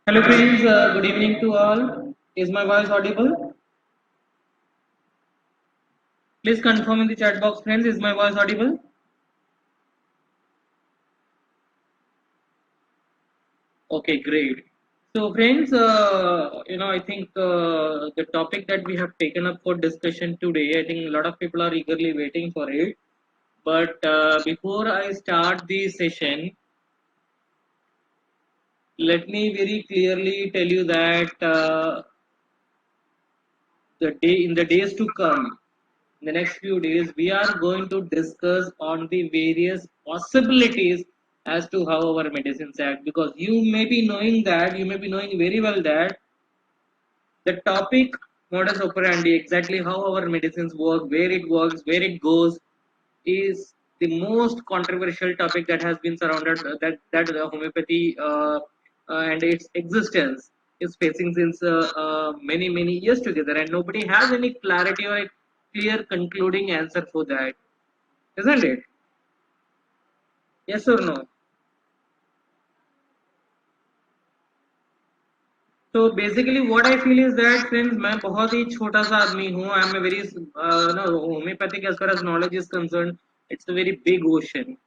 Hello friends, good evening to all. Is my voice audible? Please confirm in the chat box friends, is my voice audible? Okay, great. So friends, I think the topic that we have taken up for discussion today, I think a lot of people are eagerly waiting for it. But before I start the session, let me very clearly tell you that in the days to come, in the next few days, we are going to discuss on the various possibilities as to how our medicines act, because you may be knowing very well that the topic modus operandi, exactly how our medicines works, where it goes, is the most controversial topic that has been surrounded, that the homeopathy and its existence is facing since many years together, and nobody has any clarity or a clear concluding answer for that, isn't it? Yes or no? So basically what I feel is that since मैं बहुत ही छोटा सा आदमी हूँ, I am a very no, homeopathic as far as knowledge is concerned, it's a very big ocean,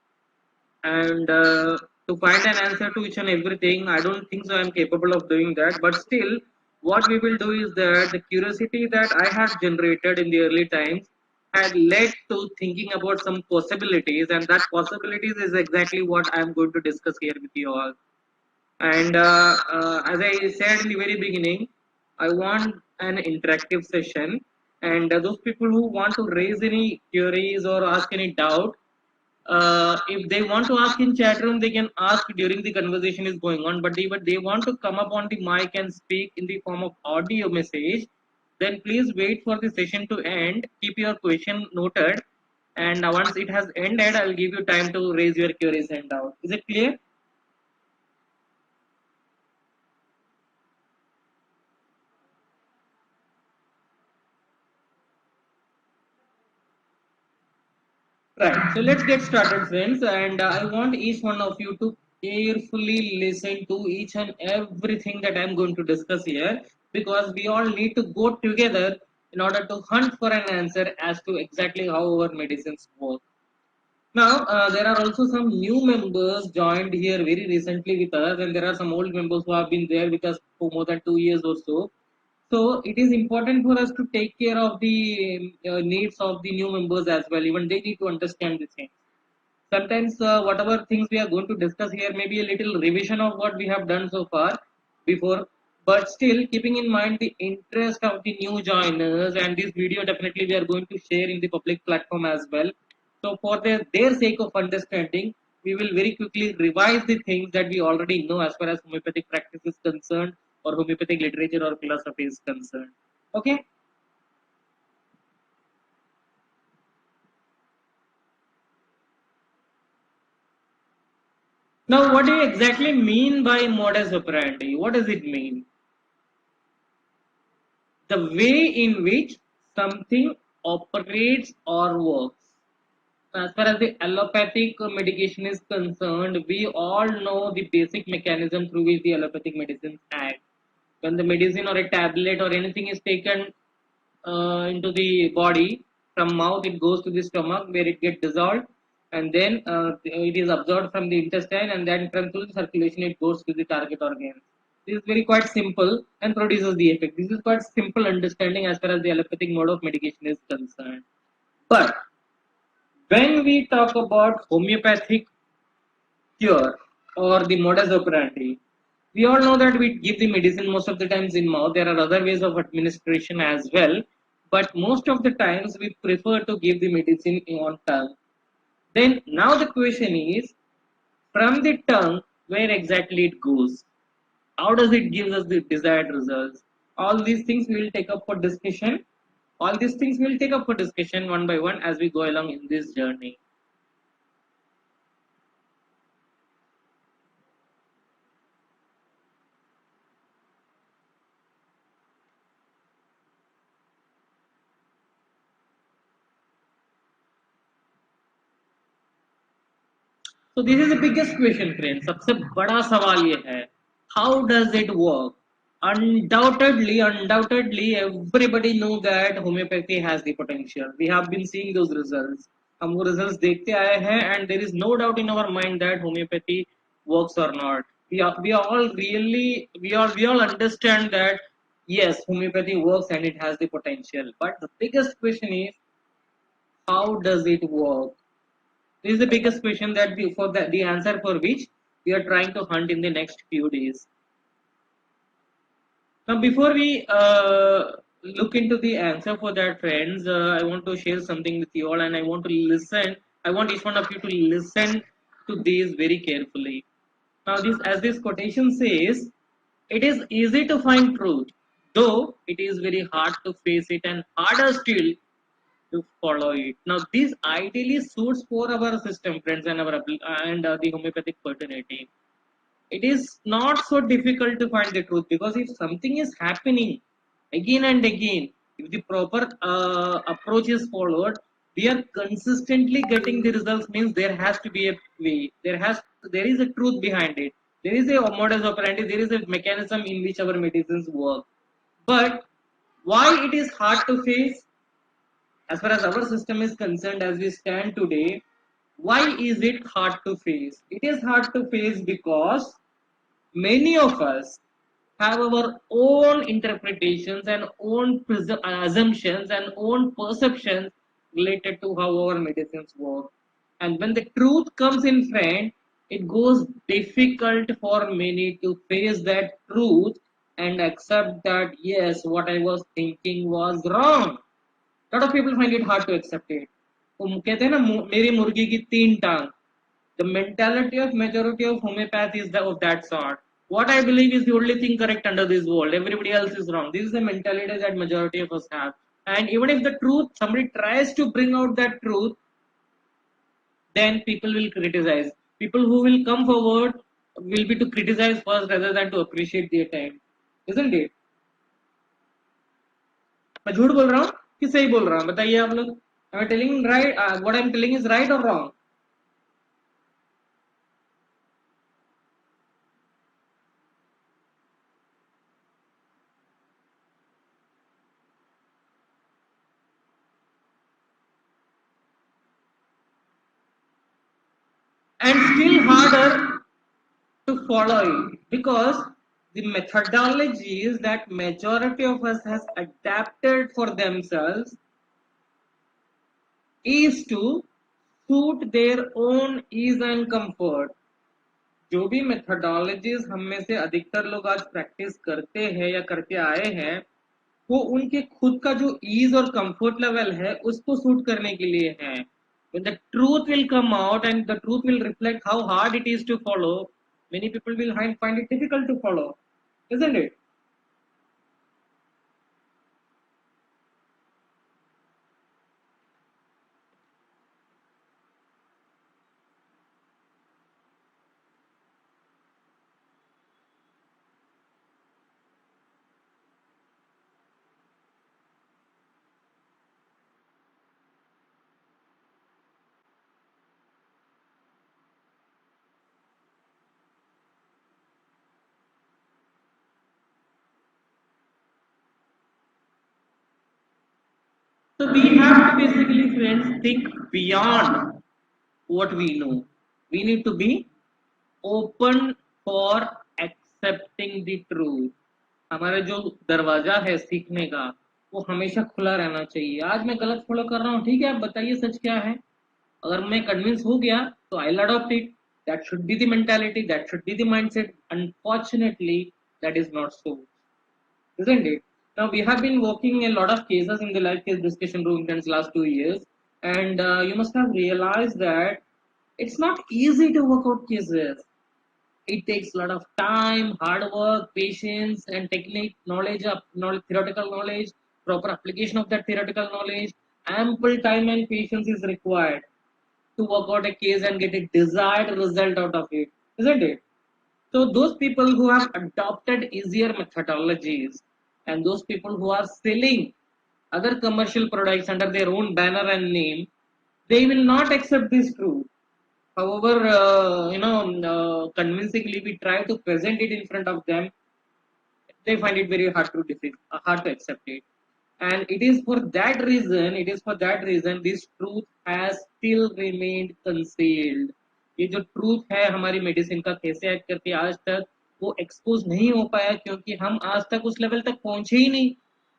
and to find an answer to each and everything, I don't think so I'm capable of doing that. But still, what we will do is that the curiosity that I have generated in the early times had led to thinking about some possibilities, and that possibilities is exactly what I'm going to discuss here with you all. And as I said in the very beginning, I want an interactive session, and those people who want to raise any queries or ask any doubt, if they want to ask in chat room, they can ask during the conversation is going on. But if they want to come up on the mic and speak in the form of audio message, then please wait for the session to end. Keep your question noted, and once it has ended, I'll give you time to raise your queries and doubt. Is it clear? Right. So let's get started, friends. And I want each one of you to carefully listen to each and everything that I'm going to discuss here, because we all need to go together in order to hunt for an answer as to exactly how our medicines work. Now, there are also some new members joined here very recently with us, and there are some old members who have been there with us for more than 2 years or so. So, it is important for us to take care of the needs of the new members as well. Even they need to understand the thing. Sometimes, whatever things we are going to discuss here may be a little revision of what we have done so far before, but still keeping in mind the interest of the new joiners, and this video definitely we are going to share in the public platform as well. So for their sake of understanding, we will very quickly revise the things that we already know as far as homeopathic practice is concerned, or homeopathic literature or philosophy is concerned. Okay. Now, what do you exactly mean by modus operandi? What does it mean? The way in which something operates or works. As far as the allopathic medication is concerned, we all know the basic mechanism through which the allopathic medicines act. When the medicine or a tablet or anything is taken into the body from mouth, it goes to the stomach where it gets dissolved, and then it is absorbed from the intestine, and then from through the circulation it goes to the target organ. This is very quite simple and produces the effect. This is quite simple understanding as far as the allopathic mode of medication is concerned. But when we talk about homeopathic cure or the modus operandi, we all know that we give the medicine most of the times in mouth. There are other ways of administration as well, but most of the times we prefer to give the medicine on tongue. Then now the question is, from the tongue, where exactly it goes? How does it give us the desired results? All these things we will take up for discussion. All these things we will take up for discussion one by one as we go along in this journey. So this is the biggest question, friends. सबसे बड़ा सवाल ये है How does it work? Undoubtedly, everybody know that homeopathy has the potential. We have been seeing those results. हम वो results देखते आए हैं, and there is no doubt in our mind that homeopathy works or not. We all understand that yes, homeopathy works and it has the potential. But the biggest question is, how does it work? This is the biggest question that the answer for which we are trying to hunt in the next few days. Now, before we look into the answer for that, friends, I want to share something with you all, and I want to listen. I want each one of you to listen to these very carefully. Now, as this quotation says, it is easy to find truth, though it is very hard to face it, and harder still to follow it. Now, this ideally suits for our system, friends, and the homeopathic fraternity. It is not so difficult to find the truth, because if something is happening again and again, if the proper approach is followed, we are consistently getting the results, means there has to be a way, there is a truth behind it, there is a modus operandi, there is a mechanism in which our medicines work. But why it is hard to face? As far as our system is concerned, as we stand today, why is it hard to face? It is hard to face because many of us have our own interpretations and own assumptions and own perceptions related to how our medicines work. And when the truth comes in front, it goes difficult for many to face that truth and accept that yes, what I was thinking was wrong. Lot of people find it hard to accept it. वो कहते हैं ना, मेरी मुर्गी की तीन टांग. The mentality of majority of homeopathy is of that sort. What I believe is the only thing correct under this world. Everybody else is wrong. This is the mentality that majority of us have. And even if the truth, somebody tries to bring out that truth, then people will criticize. People who will come forward will be to criticize first rather than to appreciate the attempt. Isn't it? मैं झूठ बोल रहा हूँ कि सही बोल रहा हूँ, बताइए आप लोग. Am I telling right? What I'm telling is right or wrong? And still harder to follow it, because the methodologies that majority of us has adapted for themselves is to suit their own ease and comfort. जो भी methodologies हम में से अधिकतर लोग आज practice करते हैं या करते आए हैं, वो उनके खुद का जो ईज और कंफर्ट लेवल है उसको सूट करने के लिए है. When the truth will come out and the truth will reflect how hard it is to follow, many people will find it difficult to follow, isn't it? So we have to basically, friends, think beyond what we know. We need to be open for accepting the truth. हमारा जो दरवाजा है सीखने का, वो हमेशा खुला रहना चाहिए. आज मैं गलत फॉलो कर रहा हूँ, ठीक है, आप बताइए सच क्या है. अगर मैं कन्विंस हो गया तो I will adopt it. That should be the mentality, that should be the mindset. Unfortunately that is not so, isn't it? Now we have been working a lot of cases in the live case discussion room since last 2 years, and you must have realized that it's not easy to work out cases. It takes a lot of time, hard work, patience, and technique, knowledge, theoretical knowledge, proper application of that theoretical knowledge. Ample time and patience is required to work out a case and get a desired result out of it, isn't it? So those people who have adopted easier methodologies and those people who are selling other commercial products under their own banner and name, they will not accept this truth. however convincingly we try to present it in front of them, they find it very hard to accept it. And it is for that reason this truth has still remained concealed. ये जो truth है हमारी medicine का कैसे act करती है आज तक वो एक्सपोज नहीं हो पाया क्योंकि हम आज तक उस लेवल तक पहुंचे ही नहीं.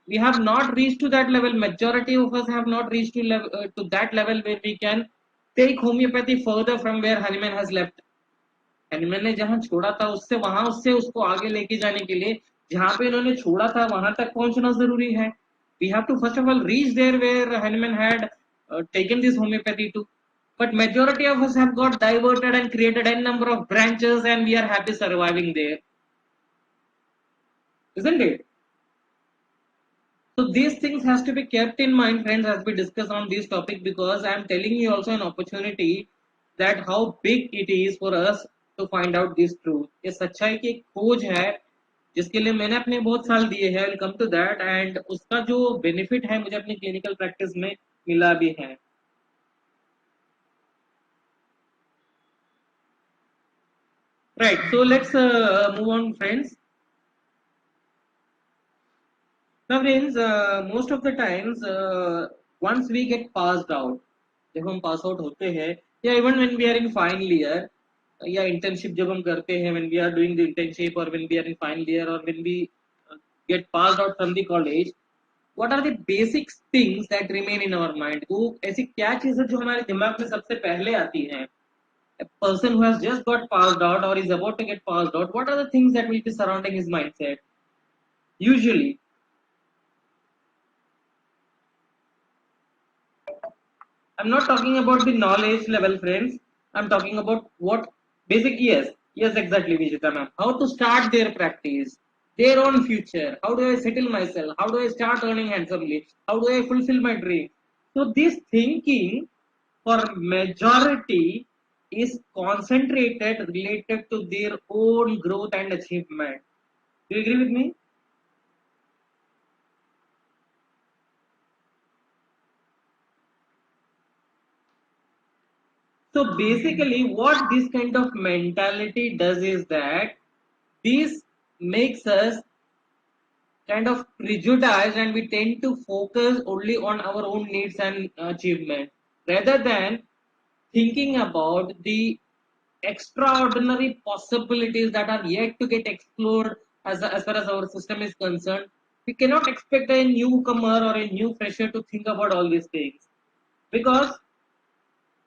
We have not reached to that level. Majority of us have not reached to that level where we can take homeopathy further from where Hahnemann has left. Hahnemann ने जहां छोड़ा था उससे उसको आगे लेके जाने के लिए जहां पे इन्होंने छोड़ा था वहां तक पहुंचना जरूरी है. We have to first of all reach there where Hahnemann had taken this homeopathy to. But majority of us have got diverted and created a number of branches, and we are happy surviving there, isn't it? So these things has to be kept in mind, friends, as we discuss on this topic, because I am telling you also an opportunity that how big it is for us to find out this truth. ये सच्चाई की एक खोज है जिसके लिए मैंने अपने बहुत साल दिए हैं. I'll come to that, and उसका जो बेनिफिट है मुझे अपनी क्लिनिकल प्रैक्टिस में मिला भी है. Right. So let's move on, friends. Now, friends, most of the times, once we get passed out, जब हम पास आउट होते हैं या even when we are in final year या इंटर्नशिप जब हम करते हैं, when we are doing the internship और when we are in final year और when we get passed out from the college, what are the basic things that remain in our mind. वो ऐसी क्या चीज है जो हमारे दिमाग में सबसे पहले आती है? A person who has just got passed out or is about to get passed out, what are the things that will be surrounding his mindset? Usually, I'm not talking about the knowledge level, friends. I'm talking about what basic. Yes, exactly, Vijita ma'am. How to start their practice, their own future. How do I settle myself? How do I start earning handsomely? How do I fulfill my dream? So this thinking for majority is concentrated related to their own growth and achievement. Do you agree with me? So basically, what this kind of mentality does is that this makes us kind of prejudiced and we tend to focus only on our own needs and achievements rather than thinking about the extraordinary possibilities that are yet to get explored as far as our system is concerned. We cannot expect a newcomer or a new fresher to think about all these things because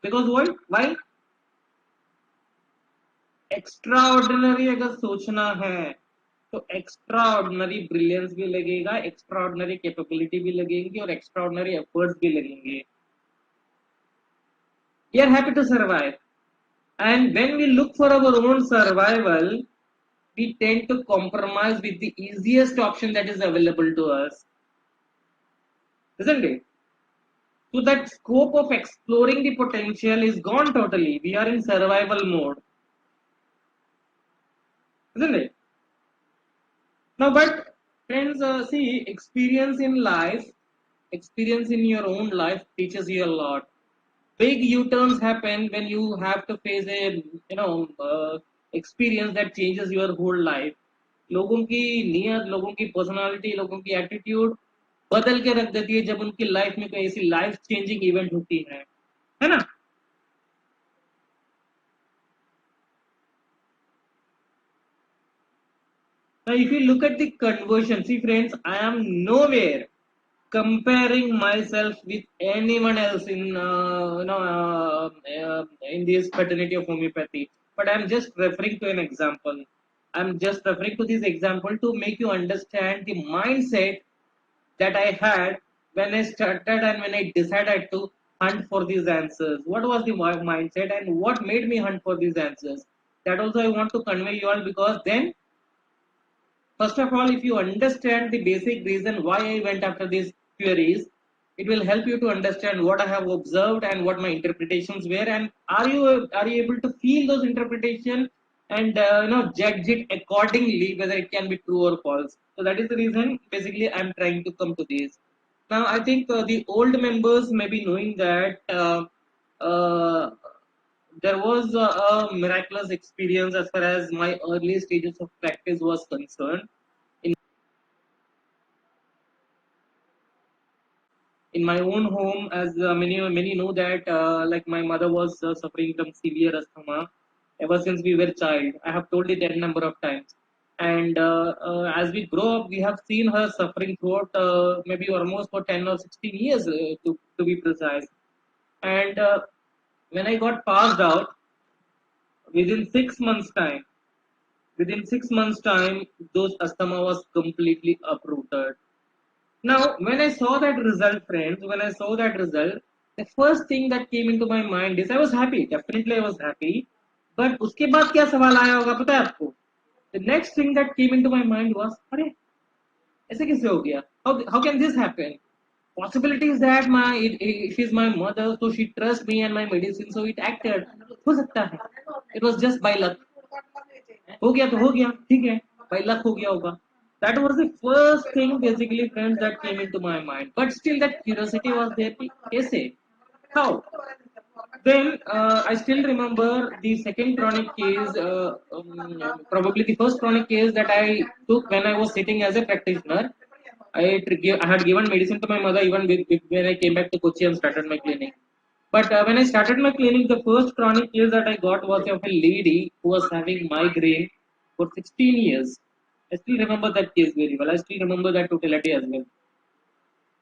what? Why? Extraordinary अगर सोचना है तो extraordinary brilliance भी लगेगा, extraordinary capability भी लगेगी और extraordinary efforts भी लगेंगे. We are happy to survive, and when we look for our own survival, we tend to compromise with the easiest option that is available to us, isn't it? So that scope of exploring the potential is gone totally. We are in survival mode, isn't it? Now, but friends, see, experience in your own life teaches you a lot. Big U-turns happen when you have to face a experience that changes your whole life. लोगों की नियत, लोगों की personality, लोगों की attitude बदल के रख देती है जब उनकी लाइफ में कोई ऐसी लाइफ चेंजिंग इवेंट होती है ना? Now, if you look at the conversion, see friends, I am nowhere comparing myself with anyone else in this fraternity of homeopathy, but I'm just referring to an example. I'm just referring to this example to make you understand the mindset that I had when I started and when I decided to hunt for these answers. What was the mindset and what made me hunt for these answers? That also I want to convey you all, because then first of all, if you understand the basic reason why I went after these queries, it will help you to understand what I have observed and what my interpretations were, and are you able to feel those interpretations and judge it accordingly whether it can be true or false. So that is the reason basically I'm trying to come to this. Now I think the old members may be knowing that uh, there was a miraculous experience as far as my early stages of practice was concerned. In my own home, as many know that like my mother was suffering from severe asthma ever since we were child. I have told it a number of times, and as we grow up, we have seen her suffering throughout maybe almost for 10 or 16 years to be precise. And when I got passed out, within 6 months time, within 6 months time, those asthma was completely uprooted. Now, when I saw that result, friends, when I saw that result, the first thing that came into my mind is I was happy. Definitely, I was happy. But उसके बाद क्या सवाल आया होगा पता है आपको? The next thing that came into my mind was, अरे ऐसे कैसे हो गया? How can this happen? Possibility is that she's my mother, so she trusts me and my medicine, so it acted. हो सकता है. It was just by luck. हो गया तो हो गया, ठीक है. By luck हो गया होगा. That was the first thing basically, friends, that came into my mind. But still, that curiosity was there. Kaise? How? Then I still remember the second chronic case, probably the first chronic case that I took when I was sitting as a practitioner. I had given medicine to my mother even when I came back to Kochi and started my clinic. But when I started my clinic, the first chronic case that I got was of a lady who was having migraine for 16 years. I still remember that case very well. I still remember that totality as well.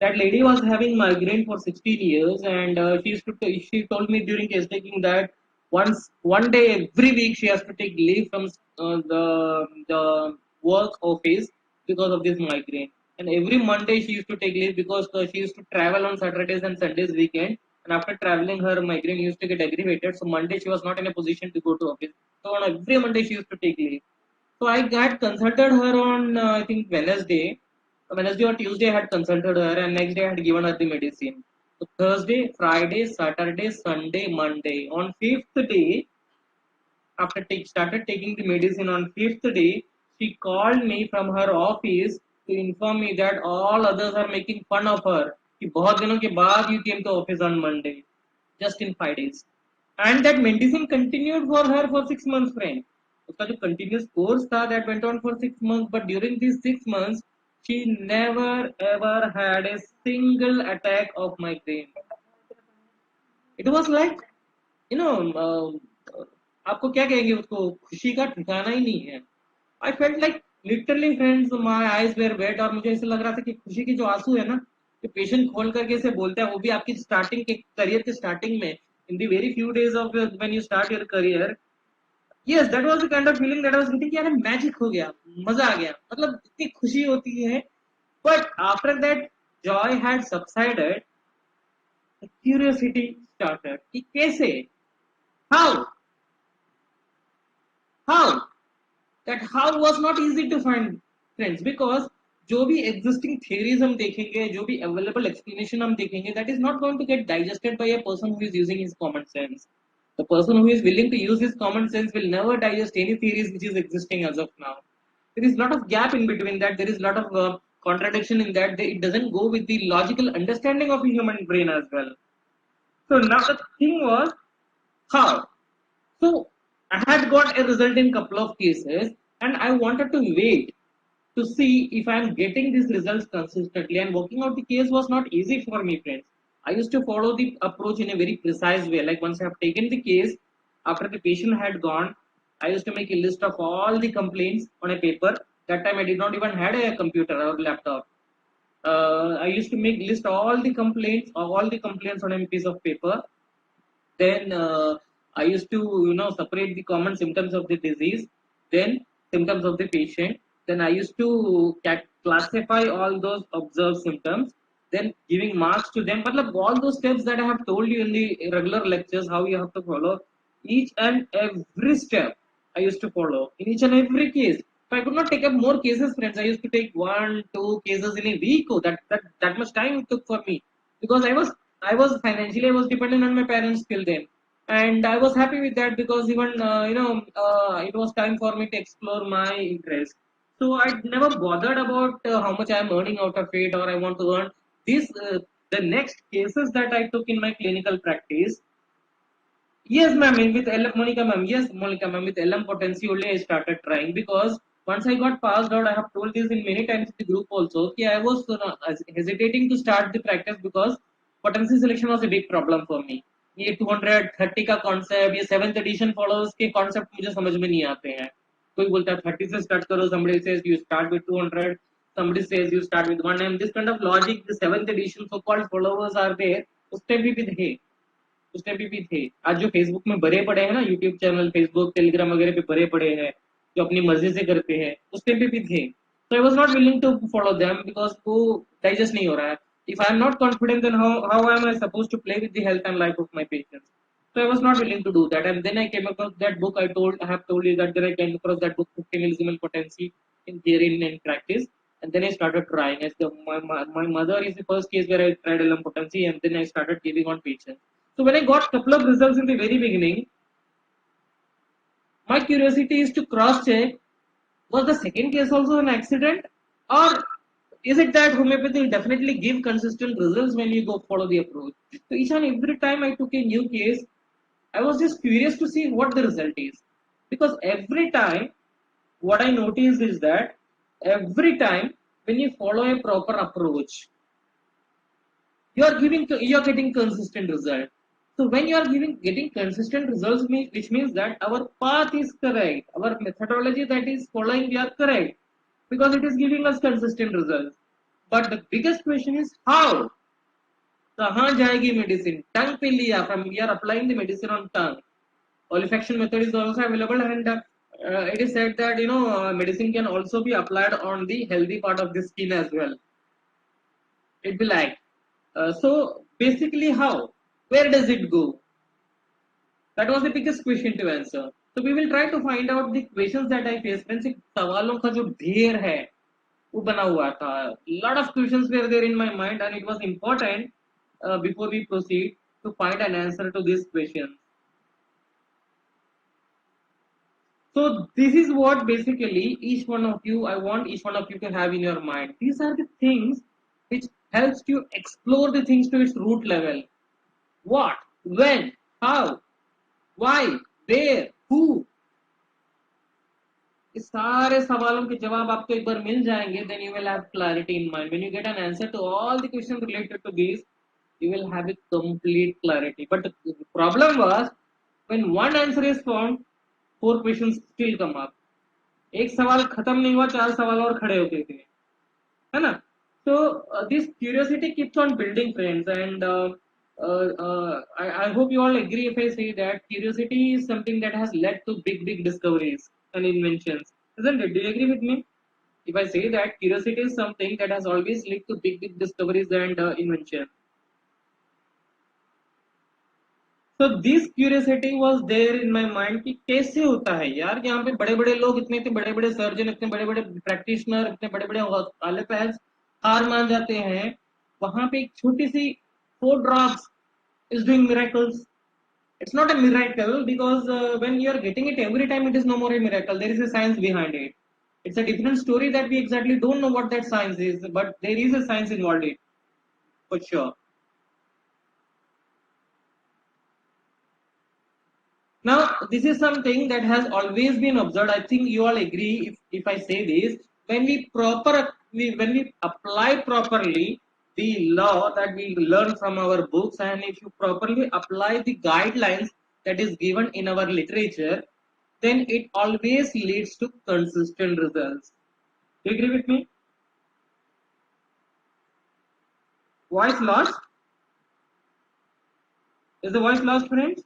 That lady was having migraine for 16 years, and she told me during case taking that one day every week she has to take leave from the work office because of this migraine. And every Monday she used to take leave because she used to travel on Saturdays and Sundays weekend. And after traveling, her migraine used to get aggravated. So Monday she was not in a position to go to office. So on every Monday she used to take leave. So I had consulted her on I think Wednesday or Tuesday I had consulted her, and next day I had given her the medicine. So Thursday, Friday, Saturday, Sunday, Monday. On fifth day, after started taking the medicine on fifth day, she called me from her office to inform me that all others are making fun of her. कि बहुत दिनों के बाद you came to office on Monday, just in 5 days. And that medicine continued for her for 6 months, friend. उसका जो continuous course था that went on for 6 months, but during these 6 months, she never ever had a single attack of migraine. It was like, you know, आपको क्या कहेंगे उसको, खुशी का ठिकाना ही नहीं है. I felt like literally friends my eyes were wet, और मुझे ऐसा लग रहा था कि खुशी के जो आंसू है ना, कि पेशेंट खोल करके इसे बोलता है, वो भी आपकी स्टार्टिंग के करियर के स्टार्टिंग में, in the very few days of when you start your career. Yes, that was the kind of feeling that I was getting कि यार मैजिक हो गया, मजा आ गया, मतलब इतनी खुशी होती है. But after that Joy had subsided, curiosity started कि कैसे, how, how, that how was not easy to find, friends, because जो भी existing theories हम देखेंगे, जो भी available explanation हम देखेंगे, that is not going to get digested by a person who is using his common sense. The person who is willing to use his common sense will never digest any theories which is existing as of now. There is a lot of gap in between that. There is a lot of contradiction in that. It doesn't go with the logical understanding of a human brain as well. So now the thing was how. So I had got a result in couple of cases, and I wanted to wait to see if I am getting these results consistently. And working out the case was not easy for me, friends. I used to follow the approach in a very precise way. Like once I have taken the case, after the patient had gone, I used to make a list of all the complaints on a paper. That time I did not even had a computer or laptop. I used to make list all the complaints on a piece of paper. Then I used to, separate the common symptoms of the disease, then symptoms of the patient. Then I used to classify all those observed symptoms, then giving marks to them. But all those steps that I have told you in the regular lectures, how you have to follow each and every step, I used to follow in each and every case. If I could not take up more cases, friends, I used to take 1, 2 cases in a week. Oh, that much time it took for me, because I was financially, I was dependent on my parents till then, and I was happy with that, because even it was time for me to explore my interest. So I never bothered about how much I am earning out of it, or I want to earn this. The next cases that I took in my clinical practice, Yes, ma'am. With LM Monica, ma'am. Yes, Monica, ma'am. With LM potency only, I started trying because once I got passed out, I have told this in many times in the group also. Okay, I was hesitating to start the practice because potency selection was a big problem for me. ये 230 का concept ये seventh edition followers के concept मुझे समझ में नहीं आते हैं कोई बोलता है 30 से स्टार्ट करो somebody says you start with 200 somebody says you start with 1 and this kind of logic the seventh edition so called followers are there उस टाइम भी थे उस टाइम भी थे आज जो फेसबुक में भरे पड़े हैं ना यूट्यूब चैनल फेसबुक टेलीग्राम वगैरह पे भरे पड़े हैं जो अपनी मर्जी से करते हैं उस टाइम पे भी थे so I was not willing to follow them because वो डाइजेस्ट नहीं हो रहा है if I am not confident then how am I supposed to play with the health and life of my patients so I was not willing to do that and then I came across that book I have told you that then I came across that book 50 millisecond potency in theory and practice and then I started trying as my mother is the first case where I tried LM potency and then I started giving on patients so when I got couple of results in the very beginning, my curiosity is to cross check was the second case also an accident or is it that homeopathy will definitely give consistent results when you go follow the approach? So each and every time I took a new case, I was just curious to see what the result is. Because every time what I noticed is that every time when you follow a proper approach, you are getting consistent result so when you are getting consistent results which means that our path is correct our methodology that is following we are correct because it is giving us consistent results but the biggest question is how कहाँ जाएगी medicine tongue पे लिया from we are applying the medicine on tongue olfaction method is also available and it is said that medicine can also be applied on the healthy part of the skin as well it will act. So basically, how? Where does it go? That was the biggest question to answer. So we will try to find out the questions that I faced. Friends, एक सवालों का जो ढेर है वो बना हुआ था. Lot of questions were there in my mind, and it was important before we proceed to find an answer to these questions. So this is what basically each one of you, I want each one of you to have in your mind. These are the things which helps you explore the things to its root level. What, when, how, why, where, who. इस सारे सवालों के जवाब आपको एक बार मिल जाएंगे then you will have clarity in mind when you get an answer to all the questions related to this you will have a complete clarity but the problem was when one answer is found four questions still come up एक सवाल खत्म नहीं हुआ चार सवाल और खड़े होते थे है ना so this curiosity keeps on building friends and I hope you all agree if I say that curiosity is something that has led to big discoveries and inventions isn't it do you agree with me if I say that curiosity is something that has always led to big discoveries and invention so this curiosity was there in my mind कि कैसे होता है यार यहाँ पे बड़े बड़े लोग इतने इतने बड़े बड़े सर्जन इतने बड़े बड़े प्रैक्टिशनर इतने बड़े बड़े एलोपैथ्स हार मान जाते हैं वहां पे एक छोटी सी 4 drops is doing miracles it's not a miracle because when you are getting it every time it is no more a miracle there is a science behind it it's a different story that we exactly don't know what that science is but there is a science involved in it for sure. Now, this is something that has always been observed. I think you all agree if I say this. When we apply properly the law that we learn from our books, and if you properly apply the guidelines that is given in our literature, then it always leads to consistent results. Do you agree with me? Voice lost? Is the voice lost, friends?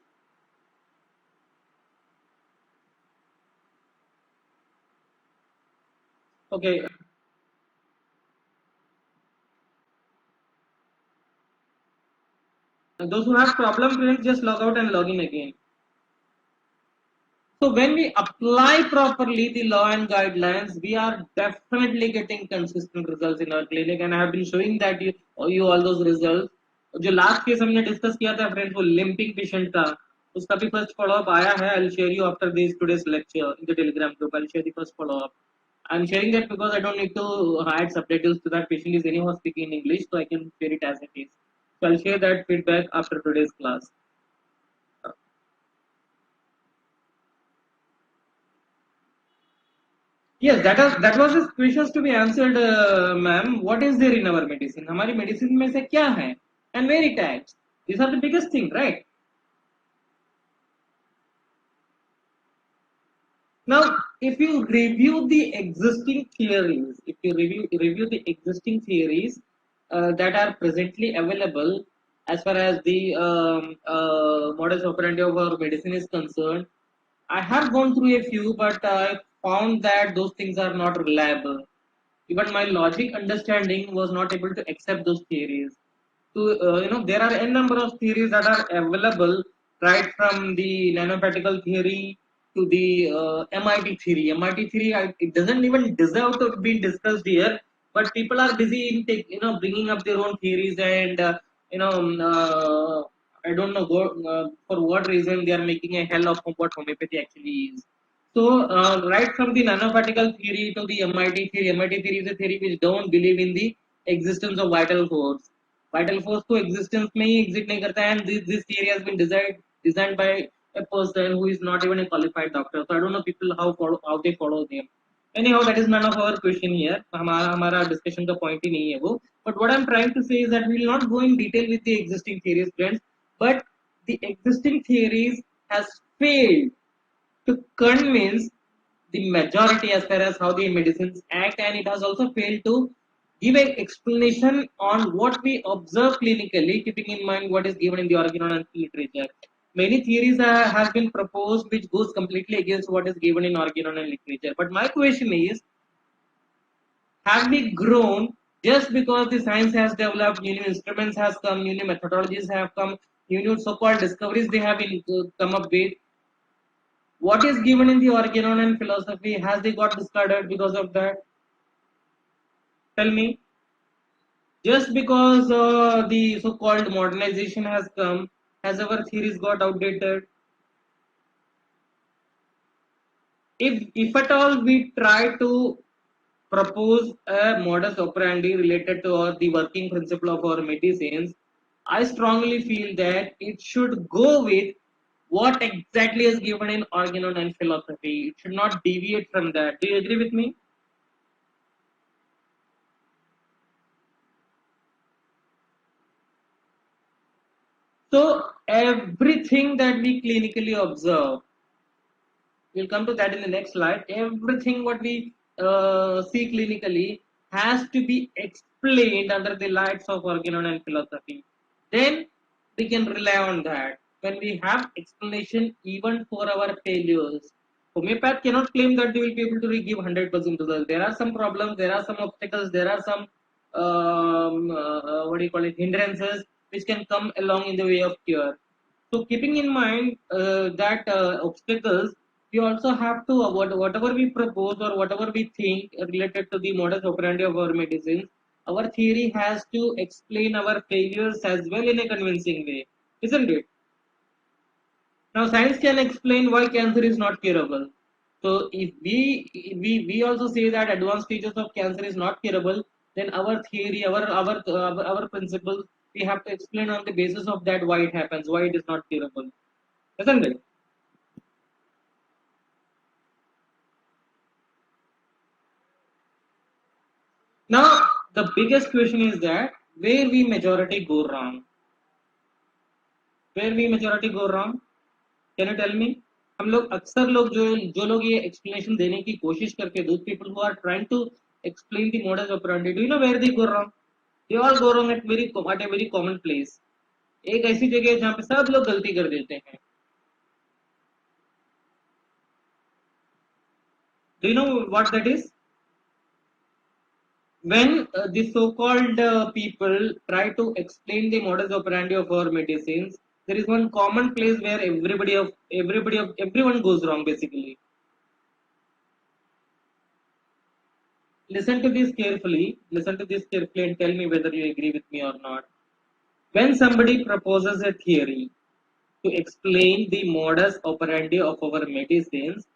Okay. Those who have problem, friends, just log out and log in again. So when we apply properly the law and guidelines, we are definitely getting consistent results in our clinic, and I have been showing that you all those results. जो last case हमने discuss किया था friends वो limping patient का उसका भी first follow up आया है I will share you after this today's lecture in the Telegram group I will share the first follow up I am sharing that because I don't need to add subtitles to that patient is anyhow speaking in English so I can share it as it is so I'll share that feedback after today's class Yes, that was his questions to be answered, ma'am. What is there in our medicine? हमारी medicine में से क्या है? And where it acts? These are the biggest thing, right? Now, if you review the existing theories, if you review the existing theories that are presently available as far as the modus operandi of our medicine is concerned, I have gone through a few, but I found that those things are not reliable. Even my logic understanding was not able to accept those theories. So there are a number of theories that are available, right from the nanoparticle theory to the MIT theory. MIT theory, it doesn't even deserve to be discussed here, but people are busy in bringing up their own theories, and you know um, uh, I don't know for what reason they are making a hell of what homeopathy actually is. So, right from the nanoparticle theory to the MIT theory, MIT theory is a theory which don't believe in the existence of vital force. Vital force को existence में ही exist नहीं करता है, and this theory has been designed by a person who is not even a qualified doctor. So I don't know people how they follow them. Anyhow, that is none of our question here. हमारा discussion का point ही नहीं है वो. But what I'm trying to say is that we will not go in detail with the existing theories, friends. But the existing theories has failed to convince the majority as far as how the medicines act, and it has also failed to give an explanation on what we observe clinically, keeping in mind what is given in the original and literature. Many theories have been proposed which goes completely against what is given in original and literature. But my question is, have we grown just because the science has developed, new instruments has come, new methodologies have come, new so-called discoveries they have come up with? What is given in the organon and philosophy, has they got discarded because of that? Tell me. Just because the so-called modernization has come, has our theories got outdated? If at all we try to propose a modus operandi related to the working principle of our medicines, I strongly feel that it should go with what exactly is given in organon and philosophy. It should not deviate from that. Do you agree with me? So everything that we clinically observe, we'll come to that in the next slide. Everything what we see clinically has to be explained under the lights of organon and philosophy. Then we can rely on that. When we have explanation even for our failures, homeopath cannot claim that they will be able to give 100% results. There are some problems, there are some obstacles, there are some what do you call it, hindrances which can come along in the way of cure. So keeping in mind that obstacles, we also have to whatever we propose or whatever we think related to the modus operandi of our medicines, our theory has to explain our failures as well in a convincing way, isn't it? Now science can explain why cancer is not curable. So if we also say that advanced stages of cancer is not curable, then our theory, our principles, we have to explain on the basis of that why it happens, why it is not curable, isn't it? Now, the biggest question is that where we majority go wrong. Where we majority go wrong? Can you tell me? हम लोग अक्सर लोग जो लोग ये explanation देने की कोशिश करके those people who are trying to explain the modus operandi, do you know where they go wrong? They all go wrong at a very common place. एक ऐसी जगह है जहाँ पे सब लोग गलती कर देते हैं. Do you know what that is? When the so-called people try to explain the modus operandi of our medicines, there is one common place where everyone goes wrong basically. Listen to this carefully and tell me whether you agree with me or not. When somebody proposes a theory to explain the modus operandi of our medicines,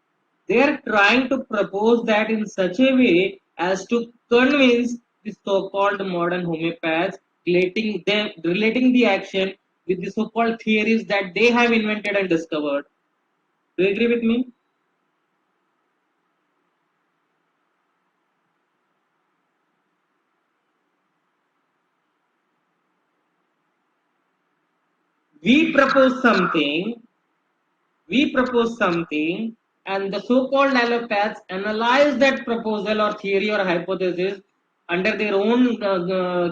they are trying to propose that in such a way as to convince the so-called modern homeopaths, relating the action with the so-called theories that they have invented and discovered. Do you agree with me? We propose something, we propose something, and the so-called allopaths analyze that proposal or theory or hypothesis under their own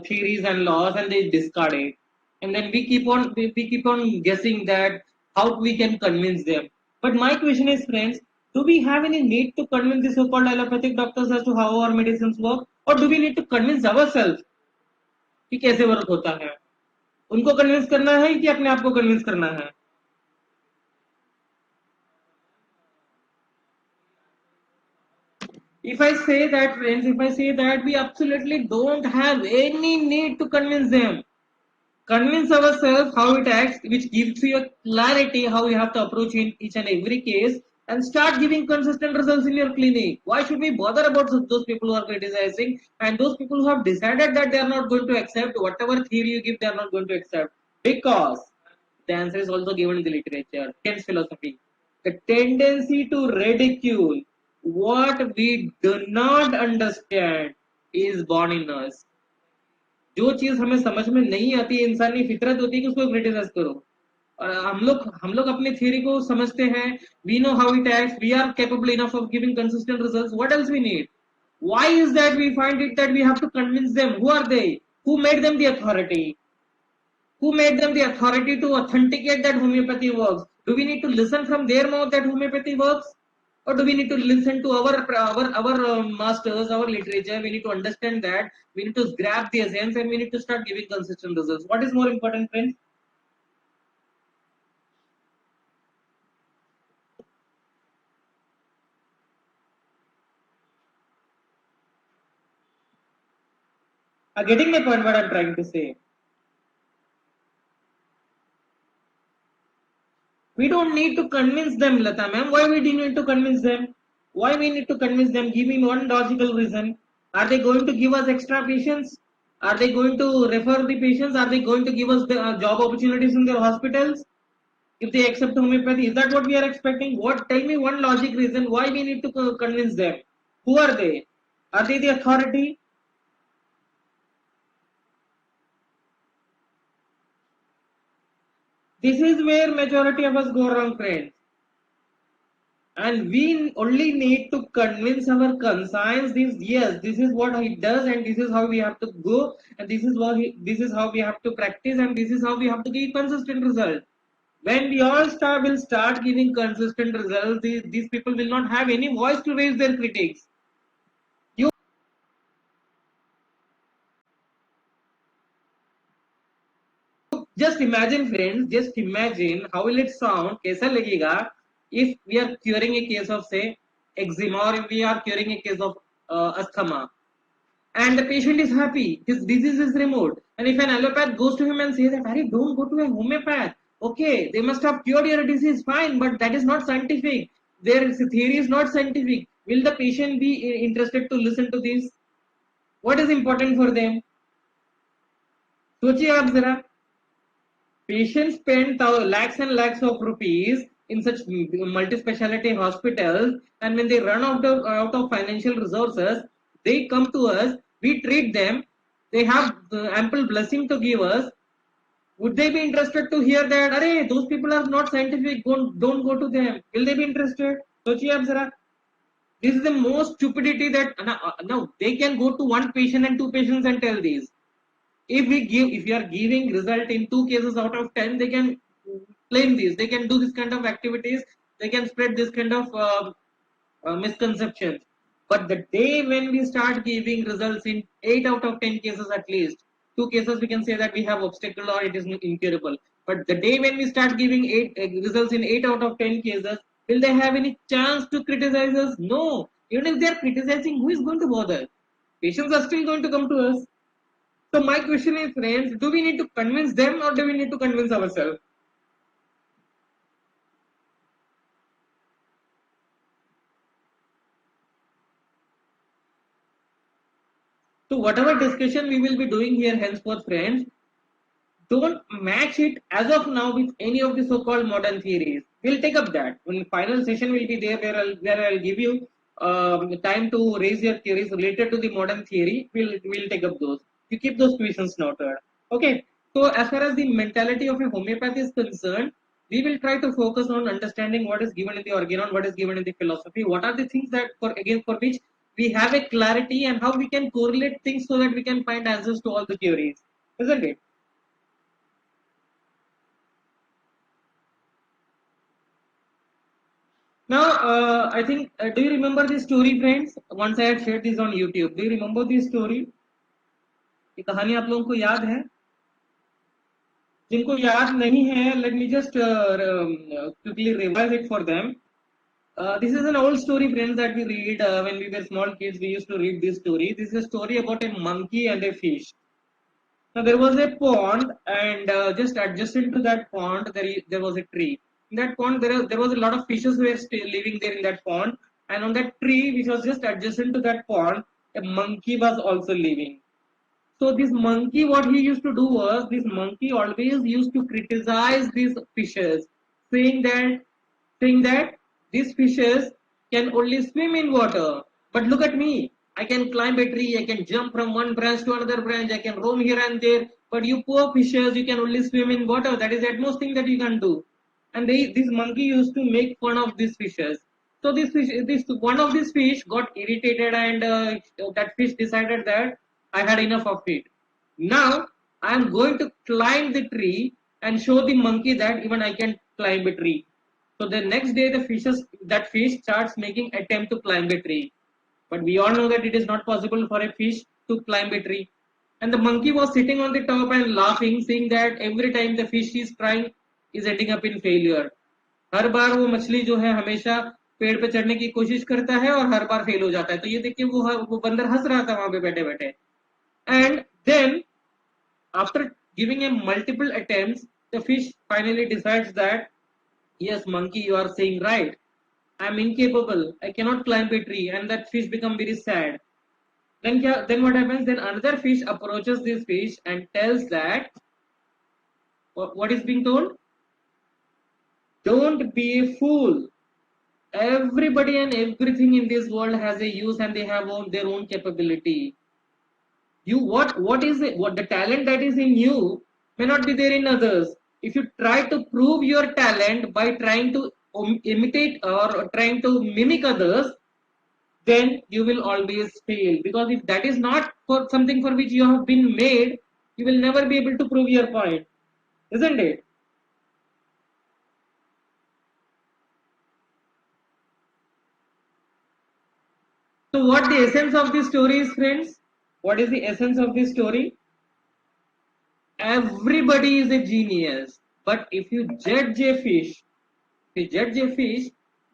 theories and laws, and they discard it. And then we keep on guessing that how we can convince them. But my question is, friends, do we have any need to convince the so-called allopathic doctors as to how our medicines work, or do we need to convince ourselves कि कैसे work होता है? उनको convince करना है कि अपने आप को कन्विंस करना है? If I say that, friends, if I say that, we absolutely don't have any need to convince them. Convince ourselves how it acts, which gives you a clarity how you have to approach in each and every case, and start giving consistent results in your clinic. Why should we bother about those people who are criticizing and those people who have decided that they are not going to accept whatever theory you give, they are not going to accept? Because the answer is also given in the literature, Kant's philosophy. The tendency to ridicule what we do not understand is born in us. जो चीज हमें समझ में नहीं आती है, इंसानी फितरत होती है कि उसको क्रिटिसाइज करो. और हम लोग अपनी थियरी को समझते हैं. We know how it acts, we are capable enough of giving consistent results. What else we need? Why is that we find it that we have to convince them? Who are they? Who made them the authority? Who made them the authority to authenticate that homeopathy works? Do we need to listen from their mouth that homeopathy works? Or do we need to listen to our masters, our literature? We need to understand that. We need to grab the essence and we need to start giving consistent results. What is more important, friends? Are getting my point what I'm trying to say? We don't need to convince them, Lata ma'am. Why we need to convince them? Why we need to convince them? Give me one logical reason. Are they going to give us extra patients? Are they going to refer the patients? Are they going to give us the job opportunities in their hospitals? If they accept homeopathy, is that what we are expecting? What? Tell me one logic reason why we need to convince them. Who are they? Are they the authority? This is where majority of us go wrong, friends. And we only need to convince our conscience this, yes, this is what it does and this is how we have to go and this is how we have to practice and this is how we have to give consistent results. When we all will start giving consistent results, these people will not have any voice to raise their critics. You just imagine, friends, just imagine how will it sound, कैसा लगेगा if we are curing a case of, say, eczema, or if we are curing a case of asthma, and the patient is happy, his disease is removed, and if an allopath goes to him and says that, Harry, don't go to a homeopath, okay, they must have cured your disease, fine, but that is not scientific, their theory is not scientific, will the patient be interested to listen to this? What is important for them? सोचिए आप जरा. Patients spend lakhs and lakhs of rupees in such multi-speciality hospitals, and when they run out of financial resources, they come to us. We treat them. They have ample blessing to give us. Would they be interested to hear that? Arey, those people are not scientific. Don't go to them. Will they be interested? सोचिए आप जरा. This is the most stupidity that now they can go to one patient and two patients and tell these. If we are giving result in 2 cases out of 10, they can claim this, they can do this kind of activities, they can spread this kind of misconceptions. But the day when we start giving results in 8 out of 10 cases, at least 2 cases we can say that we have obstacle or it is incurable, but the day when we start giving 8 results in 8 out of 10 cases, will they have any chance to criticize us? No. Even if they are criticizing, who is going to bother? Patients are still going to come to us. So my question is, friends, do we need to convince them or do we need to convince ourselves? So whatever discussion we will be doing here henceforth, friends, don't match it as of now with any of the so-called modern theories. We'll take up that. When final session will be there where I'll give you time to raise your theories related to the modern theory. We'll take up those. You keep those questions noted. Okay. So as far as the mentality of a homeopathy is concerned, we will try to focus on understanding what is given in the organon, what is given in the philosophy, what are the things that for which we have a clarity, and how we can correlate things so that we can find answers to all the theories, isn't it? Now, I think, do you remember this story, friends? Once I had shared this on YouTube. Do you remember this story? ये कहानी आप लोगों को याद है? जिनको याद नहीं है, let me just quickly revise it for them. This is an old story, friends, that we read when we were small kids. We used to read this story. This is a story about a monkey and a fish. Now, there was a pond, and just adjacent to that pond, there was a tree. In that pond, there was a lot of fishes who were still living there in that pond. And on that tree, which was just adjacent to that pond, a monkey was also living. So this monkey, what he used to do was, this monkey always used to criticize these fishes, saying that saying that these fishes can only swim in water. But look at me. I can climb a tree, I can jump from one branch to another branch, I can roam here and there. But you poor fishes, you can only swim in water. That is the utmost thing that you can do. And this monkey used to make fun of these fishes. So this one of these fish got irritated, and that fish decided that I had enough of it. Now I am going to climb the tree and show the monkey that even I can climb a tree. So the next day, that fish starts making attempt to climb a tree. But we all know that it is not possible for a fish to climb a tree. And the monkey was sitting on the top and laughing, saying that every time the fish is trying is ending up in failure. हर बार वो मछली जो है हमेशा पेड़ पे चढ़ने की कोशिश करता है और हर बार फेल हो जाता है. तो ये देखिए वो बंदर हंस रहा था वहां पे बैठे बैठे. And then after giving him multiple attempts, the fish finally decides that, yes, monkey, you are saying right. I am incapable. I cannot climb a tree, and that fish become very sad. Then what happens? Then another fish approaches this fish and tells that, what is being told? Don't be a fool. Everybody and everything in this world has a use, and they have their own capability. What is it? What the talent that is in you may not be there in others. If you try to prove your talent by trying to imitate or trying to mimic others, then you will always fail, because if that is not for something for which you have been made, you will never be able to prove your point, isn't it? So what the essence of this story is, friends? What is the essence of this story? Everybody is a genius, but if you judge a fish,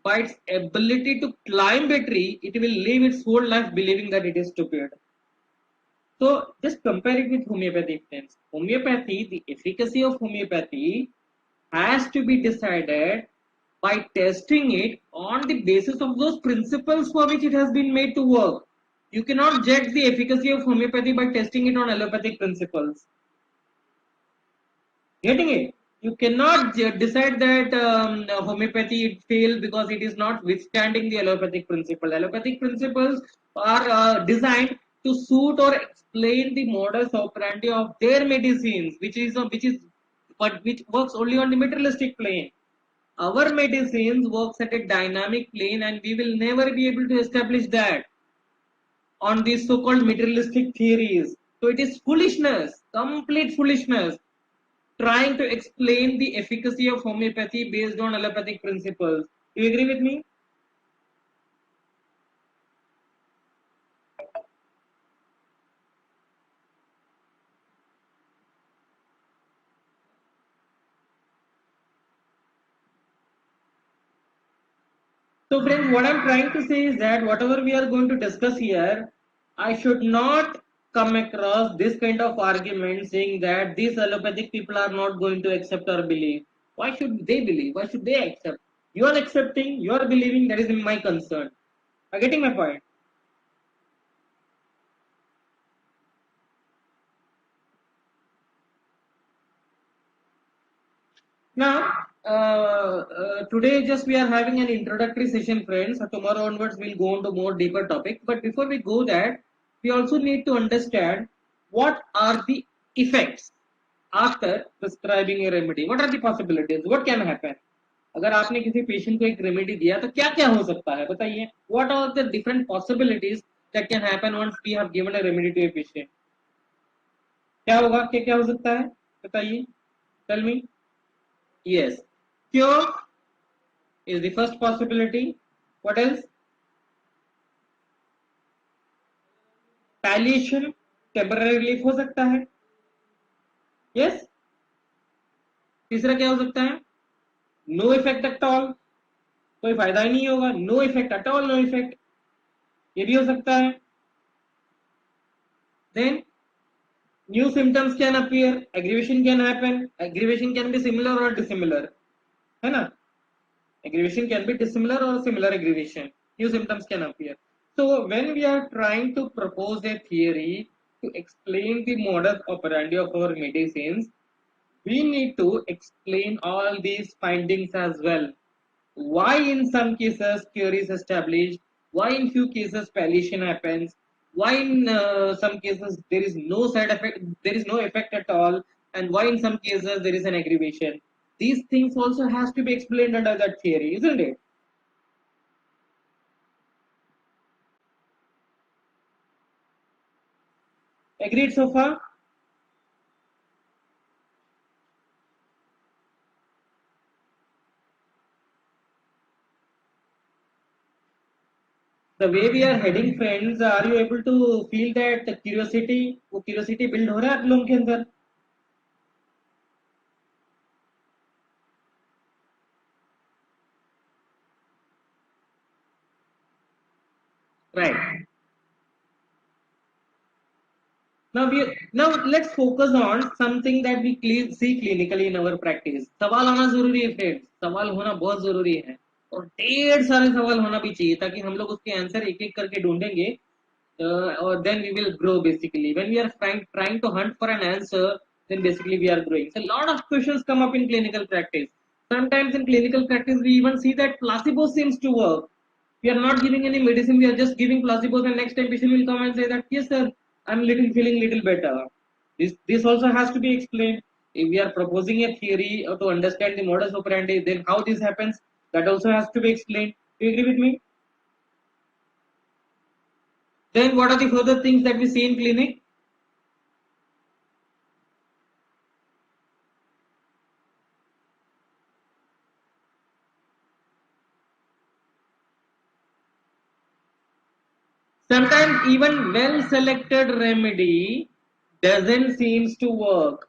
by its ability to climb a tree, it will live its whole life believing that it is stupid. So just compare it with homeopathy, friends. Homeopathy, the efficacy of homeopathy has to be decided by testing it on the basis of those principles for which it has been made to work. You cannot judge the efficacy of homeopathy by testing it on allopathic principles. Getting it? You cannot decide that homeopathy failed because it is not withstanding the allopathic principle. Allopathic principles are designed to suit or explain the modus operandi of their medicines, which works only on the materialistic plane. Our medicines works at a dynamic plane, and we will never be able to establish that on these so-called materialistic theories. So it is foolishness, complete foolishness, trying to explain the efficacy of homeopathy based on allopathic principles. Do you agree with me? So friends, what I'm trying to say is that whatever we are going to discuss here, I should not come across this kind of argument saying that these allopathic people are not going to accept or believe. Why should they believe? Why should they accept? You are accepting, you are believing, that is my concern. Are getting my point? Now, today just we are having an introductory session, friends. So tomorrow onwards we'll go on to more deeper topic. But before we go that, we also need to understand what are the effects. after prescribing a remedy, what are the possibilities, what can happen? अगर आपने किसी patient को एक remedy दिया तो क्या क्या हो सकता है बताइए. What are the different possibilities that can happen once we have given a remedy to a patient? क्या होगा, क्या क्या हो सकता है बताइए. Tell me. Yes, cure is the first possibility. What else? Palliation, temporary relief हो सकता है. Yes. तीसरा क्या हो सकता है? नो इफेक्ट एट ऑल, कोई फायदा ही नहीं होगा. No effect at all, no effect, ये भी हो सकता है. Then new symptoms can appear, aggravation can happen. Aggravation can be similar और डिसिमिलर, है ना. एग्रीवेशन कैन बी डिसिमिलर और similar aggravation. New symptoms can appear. So when we are trying to propose a theory to explain the modus operandi of our medicines, we need to explain all these findings as well. Why in some cases cure is established, why in few cases palliation happens, why in some cases there is no side effect, there is no effect at all, and why in some cases there is an aggravation. These things also has to be explained under that theory, isn't it? Agreed so far? The way we are heading, friends, are you able to feel that curiosity, वो curiosity build हो रहा है आप लोगों के अंदर? Right. Now let's focus on something that we see clinically in our practice. सवाल आना जरूरी है फ्रेंड्स, सवाल होना बहुत जरूरी है और ढेर सारे सवाल होना भी चाहिए ताकि हम लोग उसके आंसर एक एक करके ढूंढेंगे. Or then we will grow basically. When we are trying to hunt for an answer, then basically we are growing. So a lot of questions come up in clinical practice. Sometimes in clinical practice we even see that placebo seems to work. We are not giving any medicine, we are just giving placebos, and next time patient will come and say that yes sir, I'm little feeling little better. This also has to be explained. If we are proposing a theory or to understand the modus operandi, then how this happens, that also has to be explained. Do you agree with me? Then what are the further things that we see in clinic? Sometimes even well selected remedy doesn't seems to work.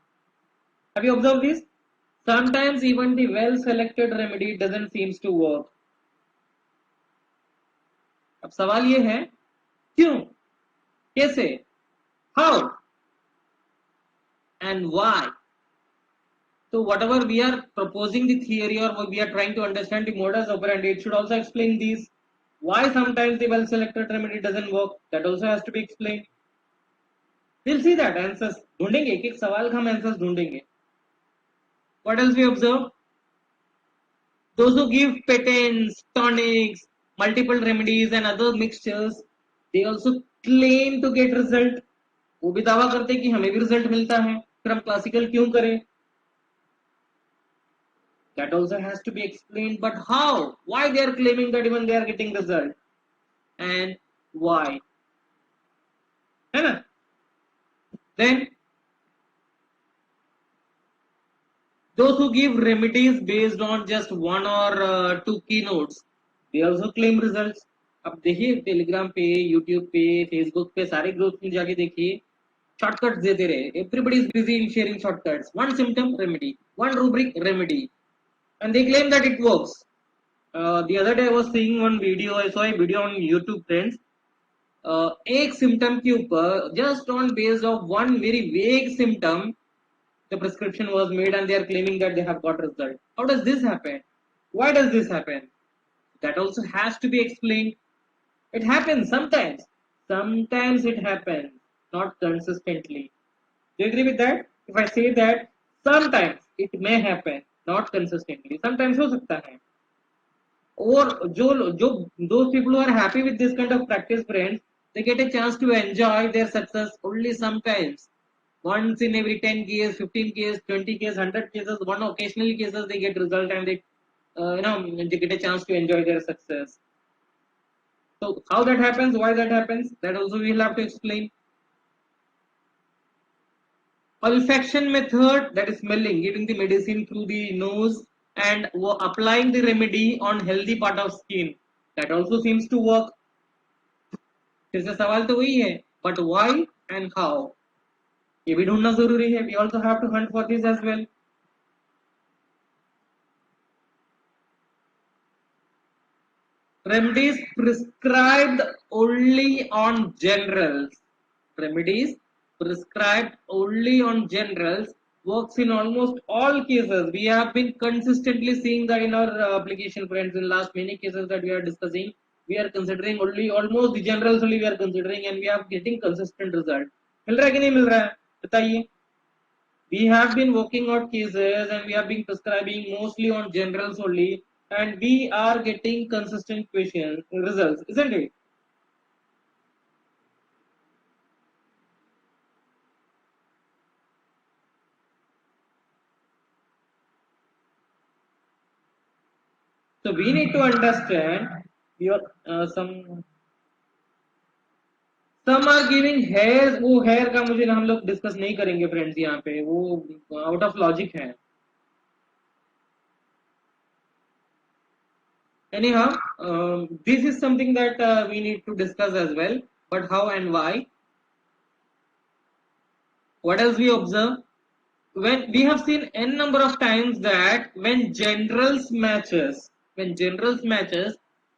Have you observed this? Sometimes even the well selected remedy doesn't seems to work. अब सवाल ये है क्यों, कैसे, how and why. So whatever we are proposing the theory or we are trying to understand the modus operandi, it should also explain these. Why sometimes the well selected remedy doesn't work, that also has to be explained. We'll see that answers ढूंढेंगे, एक एक सवाल का हम answers ढूंढेंगे. What else we observe? Those who give patents, tonics, multiple remedies and other mixtures, they also claim to get result. वो भी दावा करते हैं कि हमें भी रिजल्ट मिलता है, फिर हम क्लासिकल क्यों करें? That also has to be explained. But how? Why they are claiming that even they are getting result? And why? है ना? Then those who give remedies based on just one or two keynotes, they also claim results. अब देखिए Telegram पे, YouTube पे, Facebook पे, सारे group में जाके देखिए शॉर्टकट्स देते रहे. Everybody is busy in sharing shortcuts. One symptom remedy, one rubric remedy, and they claim that it works. The other day I was seeing one video, I saw a video on YouTube, friends. एक symptom के ऊपर just on base of one very vague symptom, the prescription was made and they are claiming that they have got result. How does this happen? Why does this happen? That also has to be explained. It happens sometimes. Sometimes it happens, not consistently. Do you agree with that? If I say that sometimes it may happen, not consistently. Sometimes हो सकता है. और जो those people who are happy with this kind of practice, friends, they get a chance to enjoy their success only sometimes. once in every 10 cases, 15 cases, 20 cases, 100 cases, one occasional cases they get result and they they get a chance to enjoy their success. So how that happens, why that happens, that also we will have to explain. Olfaction method, that is smelling, giving the medicine through the nose and applying the remedy on healthy part of skin, that also seems to work. फिर से सवाल तो वही है, but why and how, ये भी ढूंढना जरूरी है. We also have to hunt for this as well. Remedies prescribed only on generals. Remedies prescribed only on generals works in almost all cases. We have been consistently seeing that in our application, friends. In last many cases that we are discussing, we are considering only almost the generals only we are considering, and we are getting consistent result. मिल रहा है कि नहीं मिल रहा है बताइए. We have been working out cases and we have been prescribing mostly on generals only, and we are getting consistent questions results, isn't it? So we need to understand your some are giving hairs. वो hair का मुझे हम लोग discuss नहीं करेंगे friends, यहाँ पे वो आउट ऑफ लॉजिक है. Anyhow, this is something that we need to discuss as well. But how and why? What else we observe? When we have seen n number of times that when generals matches,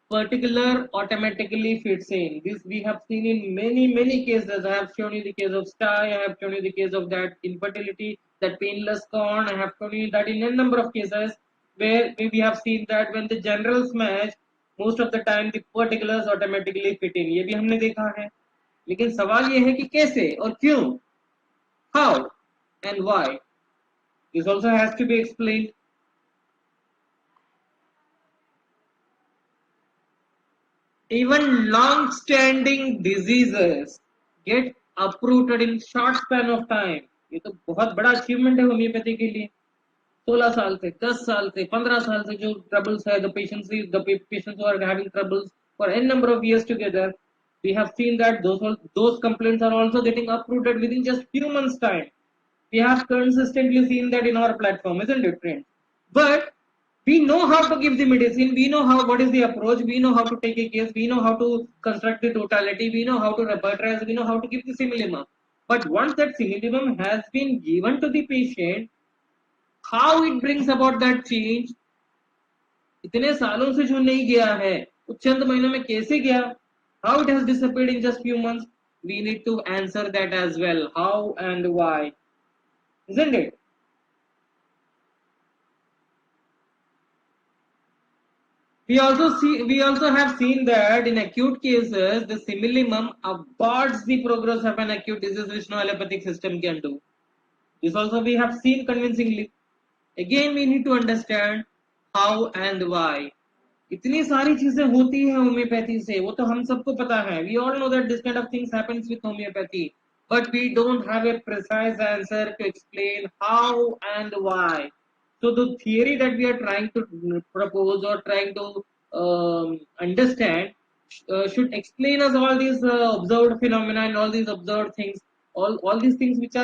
particular automatically fits in. This we have seen in many cases. I have shown you the case of sty, I have shown you the case of that infertility, that painless corn. I have shown you that in n number of cases where we have seen that when the generals match, most of the time the particulars automatically fit in. ये भी हमने देखा है. लेकिन सवाल ये है कि कैसे और क्यों, how and why. This also has to be explained. Even long-standing diseases get uprooted in short span of time. ये तो बहुत बड़ा अचीवमेंट है होम्योपैथी के लिए. 16 साल से, 10 साल से, 15 साल से जो ट्रबल्स है, the patients who are having troubles for n number of years together, we have seen that those complaints are also getting uprooted within just few months time. We have consistently seen that in our platform, isn't it, friends? But we know how to give the medicine, we know how what is the approach, we know how to take a case, we know how to construct the totality, we know how to repertorize, we know how to give the simillimum. But once that simillimum has been given to the patient, how it brings about that change, इतने सालों से जो नहीं गया है वो चंद महीनों में कैसे गया, how it has disappeared in just few months, we need to answer that as well, how and why, isn't it? We also have seen that in acute cases, the simillimum aborts the progress of an acute disease which no allopathic system can do. This also we have seen convincingly. Again, we need to understand how and why. इतनी सारी चीजें होती है homeopathy से, वो तो हम सबको पता है. We all know that this kind of things happens with homeopathy, but we don't have a precise answer to explain how and why. So the theory that we are trying to propose or trying to understand should explain us all these observed phenomena and all these observed things, all these things which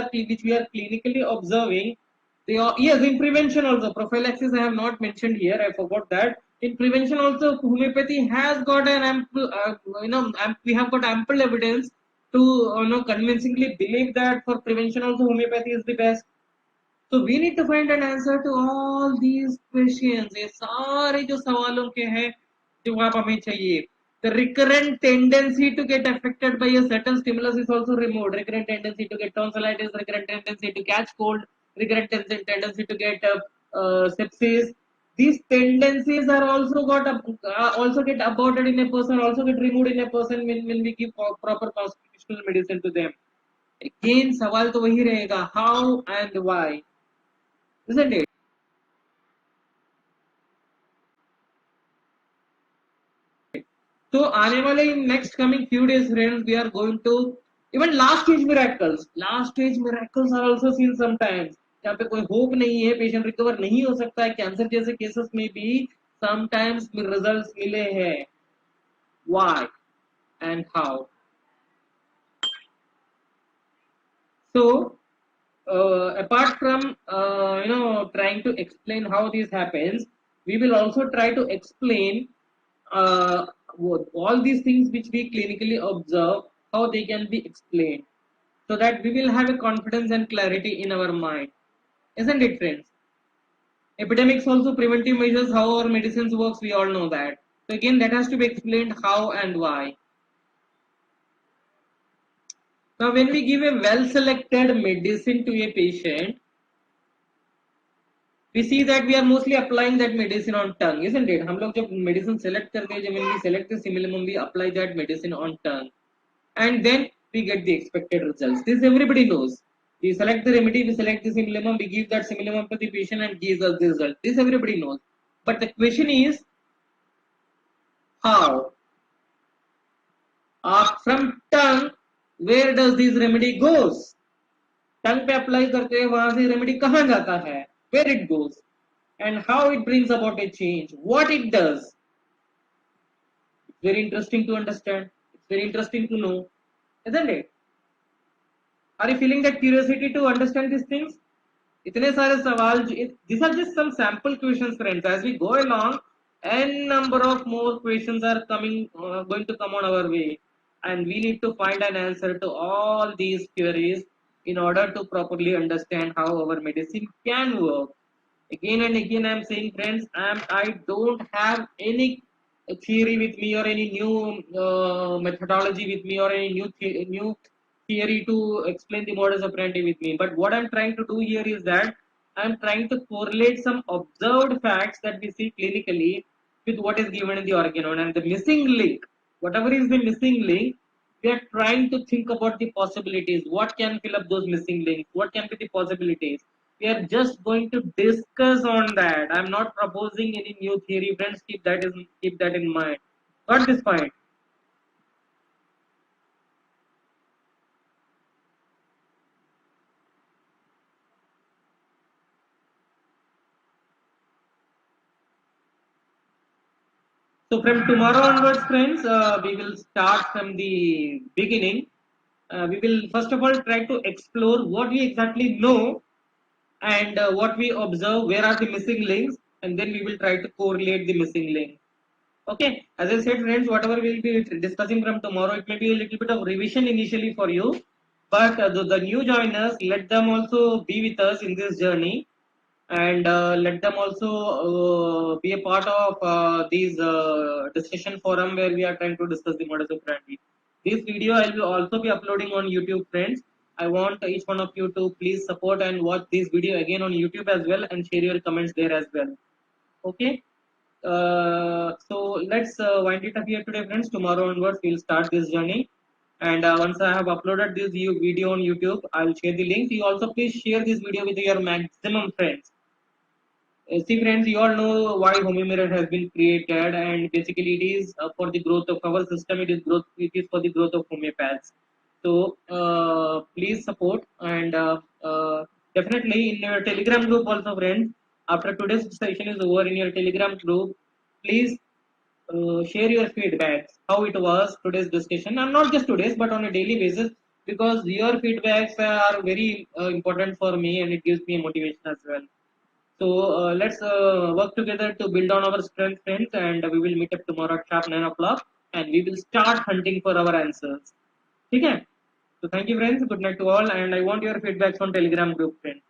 we are clinically observing. They are, yes, in prevention also. Prophylaxis I have not mentioned here. I forgot that. In prevention also, homeopathy has got an ample, we have got ample evidence to convincingly believe that for prevention also homeopathy is the best. So we need to find an answer to all these questions. ये सारे जो सवालों के हैं जवाब हमें चाहिए. The recurrent tendency to get affected by a certain stimulus is also removed. Recurrent tendency to get tonsillitis, recurrent tendency to catch cold, recurrent tendency to get sepsis. These tendencies are also get aborted in a person, also get removed in a person when we give proper constitutional medicine to them. Again, सवाल तो वही रहेगा, how and why, isn't it? तो आने वाले in next coming few days, friends, we are going to Even last stage miracles are also seen sometimes. जहाँ पे कोई होप नहीं है, पेशेंट रिकवर नहीं हो सकता है, कैंसर जैसे केसेस में भी sometimes रिजल्ट्स मिले हैं. Why and how? So apart from trying to explain how this happens, we will also try to explain all these things which we clinically observe, how they can be explained, so that we will have a confidence and clarity in our mind, isn't it, friends? Epidemics also preventive measures, how our medicines works, we all know that. So again, that has to be explained how and why. Now when we give a well selected medicine to a patient, we see that we are mostly applying that medicine on tongue, isn't it? हम लोग जब medicine select करते हैं, जब when we select the simillimum, we apply that medicine on tongue, and then we get the expected results. This everybody knows. We select the remedy, we select the simillimum, we give that simillimum to the patient and gives us the result. This everybody knows. But the question is how? From tongue, where does this remedy goes? टंग पे apply करते हैं, वहां से remedy कहाँ जाता है, where it goes, and how it brings about a change, what it does. It's very interesting to understand. It's very interesting to know, isn't it? Are you feeling that curiosity to understand these things? इतने सारे सवाल, these are just some sample questions, friends. As we go along, n number of more questions are going to come on our way, and we need to find an answer to all these queries in order to properly understand how our medicine can work. Again and again, I'm saying, friends, I don't have any theory with me or any new methodology with me or any new theory to explain the modus operandi with me. But what I'm trying to do here is that I'm trying to correlate some observed facts that we see clinically with what is given in the organon, and the missing link, whatever is the missing link, we are trying to think about the possibilities. What can fill up those missing links? What can be the possibilities? We are just going to discuss on that. I'm not proposing any new theory, friends. Keep that in mind. Got this point? So from tomorrow onwards, friends, we will start from the beginning. We will first of all try to explore what we exactly know and what we observe, where are the missing links, and then we will try to correlate the missing link. Okay, as I said, friends, whatever we'll be discussing from tomorrow, it may be a little bit of revision initially for you, but the new joiners, let them also be with us in this journey, and let them also be a part of these discussion forum where we are trying to discuss the modus operandi. This video I will also be uploading on YouTube, friends. I want each one of you to please support and watch this video again on YouTube as well, and share your comments there as well. Okay. So let's wind it up here today, friends. Tomorrow onwards, we'll start this journey. And once I have uploaded this video on YouTube, I'll share the link. You also please share this video with your maximum friends. See, friends, you all know why Homoeopathic has been created, and basically it is for the growth of our system. It is for the growth of homeopaths. So please support, and definitely in your Telegram group also, friends. After today's session is over, in your Telegram group, please share your feedbacks. How it was today's discussion, and not just today's, but on a daily basis, because your feedbacks are very important for me, and it gives me motivation as well. So let's work together to build on our strength, friends, and we will meet up tomorrow at sharp 9 o'clock, and we will start hunting for our answers. Okay? So thank you, friends. Good night to all, and I want your feedbacks on Telegram group, friends.